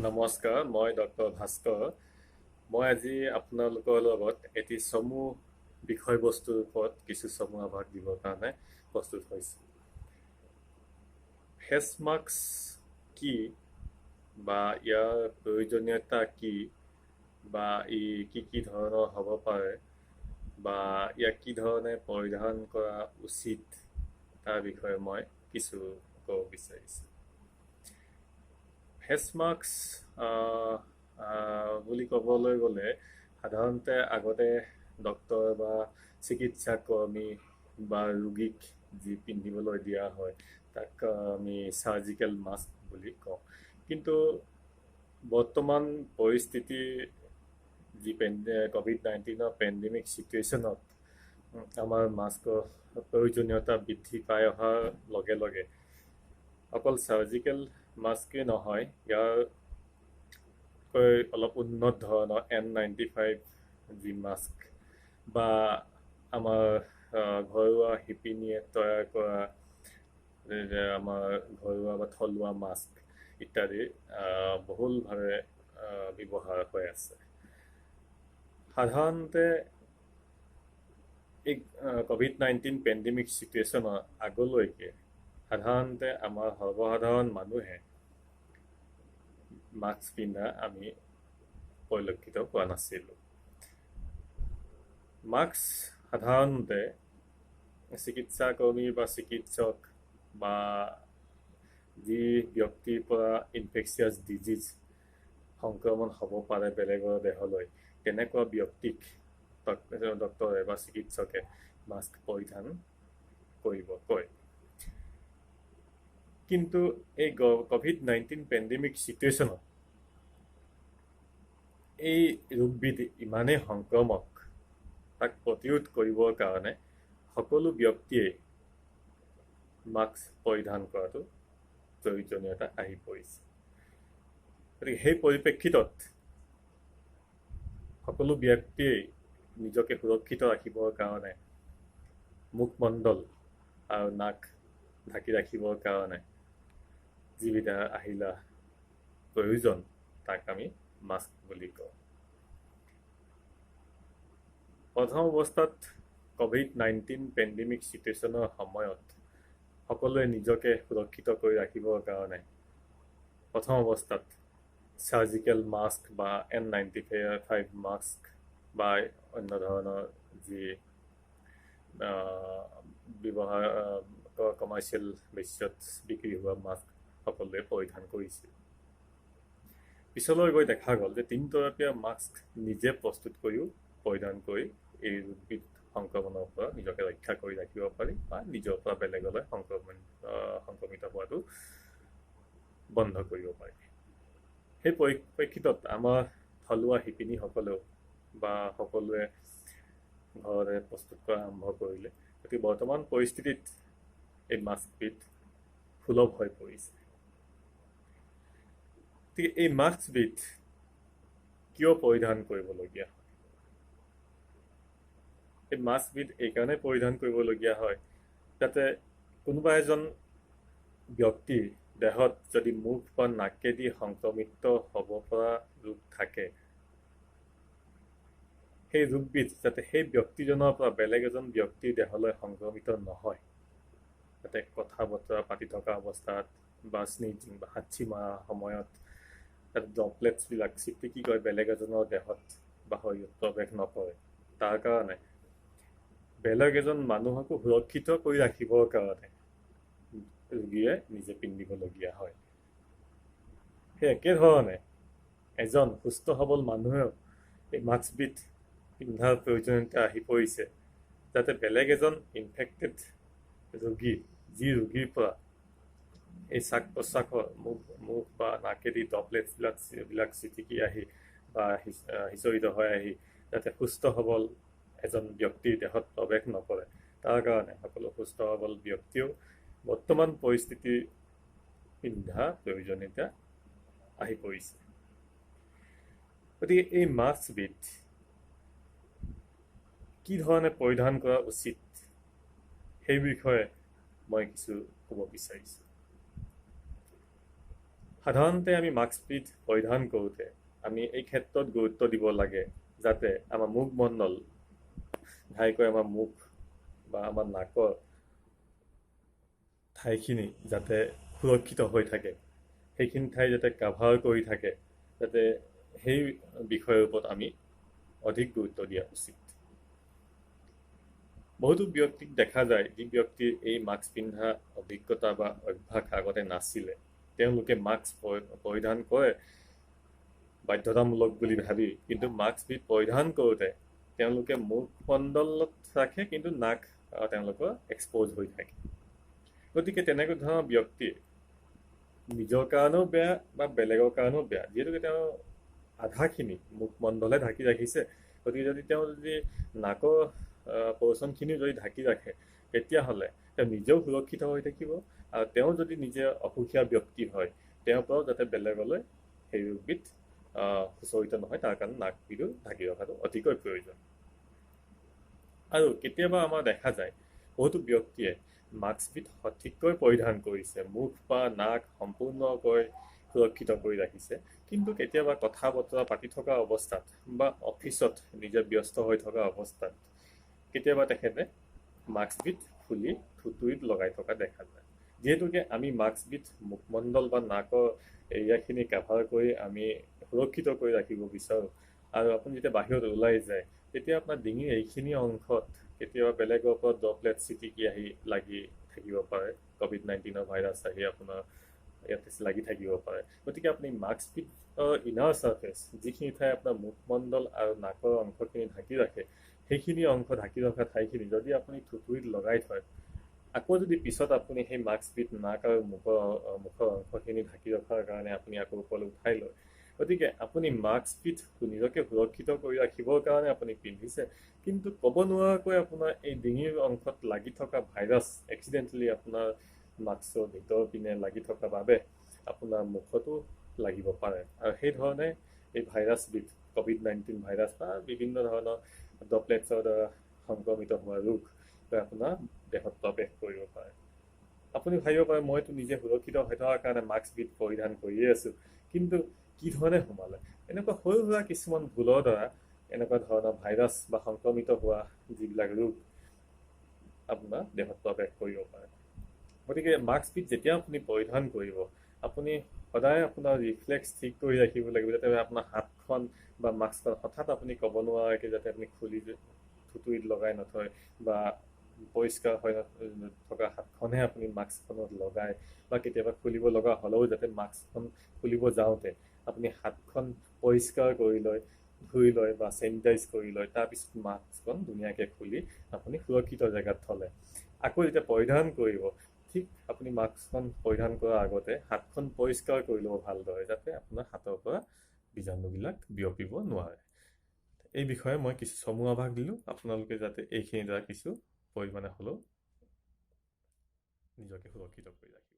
নমস্কাৰ, মই ডক্টৰ ভাস্কৰ। মই আজি আপোনালোকৰ লগত এটি চমু বিষয়বস্তুৰ ওপৰত কিছু চমু আভাস দিবৰ কাৰণে প্ৰস্তুত হৈছোঁ। ফেচ মাস্ক কি বা ইয়াৰ প্ৰয়োজনীয়তা কি বা ই কি ধৰণৰ হ'ব পাৰে বা ইয়াক কি ধৰণে পৰিধান কৰা উচিত তাৰ বিষয়ে মই কিছু ক'ব বিচাৰিছোঁ। ফেচ মাস্ক বুলি ক'বলৈ গ'লে সাধাৰণতে আগতে ডক্তৰ বা চিকিৎসা কৰ্মী বা ৰোগীক যি পিন্ধিবলৈ দিয়া হয় তাক আমি চাৰ্জিকেল মাস্ক বুলি কওঁ। কিন্তু বৰ্তমান পৰিস্থিতি যি COVID-19 পেণ্ডেমিক চিটুৱেশ্যনত আমাৰ মাস্কৰ প্ৰয়োজনীয়তা বৃদ্ধি পাই অহাৰ লগে লগে অকল চাৰ্জিকেল মাস্কেই নহয়, ইয়াৰ অলপ উন্নত ধৰণৰ N95 যি মাস্ক বা আমাৰ ঘৰুৱা শিপিনীয়ে তৈয়াৰ কৰা আমাৰ ঘৰুৱা বা থলুৱা মাস্ক ইত্যাদি বহুলভাৱে ব্যৱহাৰ হৈ আছে। সাধাৰণতে এই COVID-19 পেণ্ডেমিক চিটুৱেশ্যনৰ আগলৈকে সাধাৰণতে আমাৰ সৰ্বসাধাৰণ মানুহে মাস্ক পিন্ধা আমি পৰিলক্ষিত পোৱা নাছিলোঁ। মাস্ক সাধাৰণতে চিকিৎসা কৰ্মী বা চিকিৎসক বা যি ব্যক্তিৰ পৰা ইনফেকচিয়াছ ডিজিজ সংক্ৰমণ হ'ব পাৰে বেলেগৰ দেহলৈ, তেনেকুৱা ব্যক্তিক ডক্তৰে বা চিকিৎসকে মাস্ক পৰিধান কৰিব কয়। কিন্তু এই COVID-19 পেণ্ডেমিক চিটুৱেশ্যনত এই ৰোগবিধ ইমানেই সংক্ৰমক, তাক প্ৰতিৰোধ কৰিবৰ কাৰণে সকলো ব্যক্তিয়ে মাস্ক পৰিধান কৰাটো প্ৰয়োজনীয়তা আহি পৰিছে। গতিকে সেই পৰিপ্ৰেক্ষিতত সকলো ব্যক্তিয়ে নিজকে সুৰক্ষিত ৰাখিবৰ কাৰণে মুখমণ্ডল আৰু নাক ঢাকি ৰাখিবৰ কাৰণে যিবিধ আহিলা প্ৰয়োজন তাক আমি মাস্ক বুলি কওঁ। প্ৰথম অৱস্থাত COVID-19 পেণ্ডেমিক চিটুৱেশ্যনৰ সময়ত সকলোৱে নিজকে সুৰক্ষিত কৰি ৰাখিবৰ কাৰণে প্ৰথম অৱস্থাত চাৰ্জিকেল মাস্ক বা N95 মাস্ক বা অন্য ধৰণৰ যি ব্যৱহাৰ কমাৰ্চিয়েল বেচিছত বিক্ৰী হোৱা মাস্ক সকলোৱে পৰিধান কৰিছিল। পিছলৈ গৈ দেখা গ'ল যে তিনিতৰপীয়া মাস্ক নিজে প্ৰস্তুত কৰিও পৰিধান কৰি এই ৰোগবিধ সংক্ৰমণৰ পৰা নিজকে ৰক্ষা কৰি ৰাখিব পাৰি বা নিজৰ পৰা বেলেগলৈ সংক্ৰমিত হোৱাটো বন্ধ কৰিব পাৰি। সেই পৰিপ্ৰেক্ষিতত আমাৰ থলুৱা শিপিনীসকলেও বা সকলোৱে ঘৰতে প্ৰস্তুত কৰা আৰম্ভ কৰিলে। গতিকে বৰ্তমান পৰিস্থিতিত এই মাস্কবিধ সুলভ হৈ পৰিছে। গতিকে এই মাস্কবিধ কিয় পৰিধান কৰিবলগীয়া হয়? এই মাস্কবিধ এইকাৰণে পৰিধান কৰিবলগীয়া হয় যাতে কোনোবা এজন ব্যক্তিৰ দেহত যদি মুখ বা নাকেদি সংক্ৰমিত হ'ব পৰা ৰোগ থাকে, সেই ৰোগবিধ যাতে সেই ব্যক্তিজনৰ পৰা বেলেগ এজন ব্যক্তিৰ দেহলৈ সংক্ৰমিত নহয়, যাতে কথা বতৰা পাতি থকা অৱস্থাত বা স্নিজিং বা হাঁচি মৰা সময়ত যাতে ড্ৰপলেটছবিলাক ছিটিকি গৈ বেলেগ এজনৰ দেহত বা শৰীৰত প্ৰৱেশ নকৰে, তাৰ কাৰণে বেলেগ এজন মানুহকো সুৰক্ষিত কৰি ৰাখিবৰ কাৰণে ৰোগীয়ে নিজে পিন্ধিবলগীয়া হয়। সেই একেধৰণে এজন সুস্থ সবল মানুহেও এই মাস্কবিধ পিন্ধাৰ প্ৰয়োজনীয়তা আহি পৰিছে যাতে বেলেগ এজন ইনফেক্টেড ৰোগী, যি ৰোগীৰ পৰা এই শ্বাস প্ৰশ্বাসৰ মুখ বা নাকেদি ড্ৰপলেটছবিলাক ছিটিকি আহি বা সিঁচৰিত হৈ আহি যাতে সুস্থ সবল এজন ব্যক্তিৰ দেহত প্ৰৱেশ নকৰে, তাৰ কাৰণে সকলো সুস্থ সবল ব্যক্তিয়েও বৰ্তমান পৰিস্থিতিৰ পিন্ধা প্ৰয়োজনীয়তা আহি পৰিছে। গতিকে এই মাস্কবিধ কি ধৰণে পৰিধান কৰা উচিত সেই বিষয়ে মই কিছু ক'ব বিচাৰিছোঁ। সাধাৰণতে আমি মাস্কবিধ পৰিধান কৰোঁতে আমি এই ক্ষেত্ৰত গুৰুত্ব দিব লাগে যাতে আমাৰ মুখমণ্ডল, ঘাইকৈ আমাৰ মুখ বা আমাৰ নাকৰ ঠাইখিনি যাতে সুৰক্ষিত হৈ থাকে, সেইখিনি ঠাই যাতে কাভাৰ কৰি থাকে, যাতে সেই বিষয়ৰ ওপৰত আমি অধিক গুৰুত্ব দিয়া উচিত। বহুতো ব্যক্তিক দেখা যায় যি ব্যক্তিৰ এই মাস্ক পিন্ধা অভিজ্ঞতা বা অভ্যাস আগতে নাছিলে, তেওঁলোকে মাস্ক পৰিধান কৰে বাধ্যতামূলক বুলি ভাবি, কিন্তু মাস্কবিধ পৰিধান কৰোঁতে তেওঁলোকে মুখমণ্ডলত ৰাখে কিন্তু নাক তেওঁলোকৰ এক্সপ'জ হৈ থাকে। গতিকে তেনেকুৱা ধৰণৰ ব্যক্তি নিজৰ কাৰণেও বেয়া বা বেলেগৰ কাৰণেও বেয়া, যিহেতুকে তেওঁ আধাখিনি মুখমণ্ডলে ঢাকি ৰাখিছে। গতিকে যদি তেওঁ নাকৰ পৰ্চনখিনিও যদি ঢাকি ৰাখে, তেতিয়াহ'লে তেওঁ নিজেও সুৰক্ষিত হৈ থাকিব, আৰু তেওঁ যদি নিজে অসুখীয়া ব্যক্তি হয়, তেওঁৰ পৰাও যাতে বেলেগলৈ সেই ৰোগবিধ সুচৰিত নহয়, তাৰ কাৰণে নাকবিধো ঢাকি ৰখাটো অতিকৈ প্ৰয়োজন। আৰু কেতিয়াবা আমাৰ দেখা যায় বহুতো ব্যক্তিয়ে মাস্কবিধ সঠিককৈ পৰিধান কৰিছে, মুখ বা নাক সম্পূৰ্ণকৈ সুৰক্ষিত কৰি ৰাখিছে, কিন্তু কেতিয়াবা কথা বতৰা পাতি থকা অৱস্থাত বা অফিচত নিজে ব্যস্ত হৈ থকা অৱস্থাত কেতিয়াবা তেখেতে মাস্কবিধ খুলি থুতুৰিত লগাই থকা দেখা যায়। যিহেতুকে আমি মাস্কবিধ মুখমণ্ডল বা নাকৰ এৰিয়াখিনি কাভাৰ কৰি আমি সুৰক্ষিত কৰি ৰাখিব বিচাৰোঁ, আৰু আপুনি যেতিয়া বাহিৰত ওলাই যায় তেতিয়া আপোনাৰ ডিঙিৰ এইখিনি অংশত কেতিয়াবা বেলেগৰ ওপৰত ড্ৰপলেট ছিটিকি আহি লাগি থাকিব পাৰে, COVID-19 ভাইৰাছ আহি আপোনাৰ ইয়াতে লাগি থাকিব পাৰে। গতিকে আপুনি মাস্কবিধৰ ইনাৰ চাৰ্ফেচ, যিখিনি ঠাই আপোনাৰ মুখমণ্ডল আৰু নাকৰ অংশখিনি ঢাকি ৰাখে, সেইখিনি অংশ ঢাকি ৰখা ঠাইখিনি যদি আপুনি থুতুৰিত লগাই থয়, আকৌ যদি পিছত আপুনি সেই মাস্কবিধ নাক আৰু মুখৰ অংশখিনি ঢাকি ৰখাৰ কাৰণে আপুনি আকৌ ওপৰলৈ উঠাই লয়, গতিকে আপুনি মাস্কবিধ নিজকে সুৰক্ষিত কৰি ৰাখিবৰ কাৰণে আপুনি পিন্ধিছে, কিন্তু ক'ব নোৱাৰাকৈ আপোনাৰ এই ডিঙিৰ অংশত লাগি থকা ভাইৰাছ এক্সিডেণ্টেলি আপোনাৰ মাস্কৰ ভিতৰৰ পিনে লাগি থকা বাবে আপোনাৰ মুখতো লাগিব পাৰে, আৰু সেইধৰণে এই ভাইৰাছবিধ COVID-19 ভাইৰাছ বা বিভিন্ন ধৰণৰ ড্ৰপলেটছৰ দ্বাৰা সংক্ৰমিত হোৱা ৰোগ আপোনাৰ দেহত প্ৰৱেশ কৰিব পাৰে। আপুনি ভাবিব পাৰে মইতো নিজে সুৰক্ষিত হৈ থকাৰ কাৰণে মাস্কবিধ পৰিধান কৰিয়ে আছোঁ, কিন্তু কি ধৰণে সোমালে? এনেকুৱা সৰু সুৰা কিছুমান ভুলৰ দ্বাৰা এনেকুৱা ধৰণৰ ভাইৰাছ বা সংক্ৰমিত হোৱা যিবিলাক ৰোগ আপোনাৰ দেহত প্ৰৱেশ কৰিব পাৰে। গতিকে মাস্কবিধ যেতিয়া আপুনি পৰিধান কৰিব, আপুনি সদায় আপোনাৰ ৰিফ্লেক্স ঠিক কৰি ৰাখিব লাগিব, যাতে আপোনাৰ হাতখন বা মাস্কখন হঠাৎ আপুনি ক'ব নোৱাৰাকৈ যাতে আপুনি খুলি থুতুৰিত লগাই নথয়, বা পৰিষ্কাৰ হৈ থকা হাতখনহে আপুনি মাস্কখনত লগায়, বা কেতিয়াবা খুলিব লগা হ'লেও যাতে মাস্কখন খুলিব যাওঁতে আপুনি হাতখন পৰিষ্কাৰ কৰি লয়, ধুই লয় বা চেনিটাইজ কৰি লয়, তাৰপিছত মাস্কখন ধুনীয়াকৈ খুলি আপুনি সুৰক্ষিত জেগাত থ'লে। আকৌ যেতিয়া পৰিধান কৰিব, ঠিক আপুনি মাস্কখন পৰিধান কৰাৰ আগতে হাতখন পৰিষ্কাৰ কৰি ল'ব ভালদৰে, যাতে আপোনাৰ হাতৰ পৰা বীজাণুবিলাক বিয়পিব নোৱাৰে। এই বিষয়ে মই কিছু চমু আভাস দিলোঁ, আপোনালোকে যাতে এইখিনিৰ দ্বাৰা কিছু পৰিমাণে হ'লেও নিজকে সুৰক্ষিত কৰি ৰাখিব।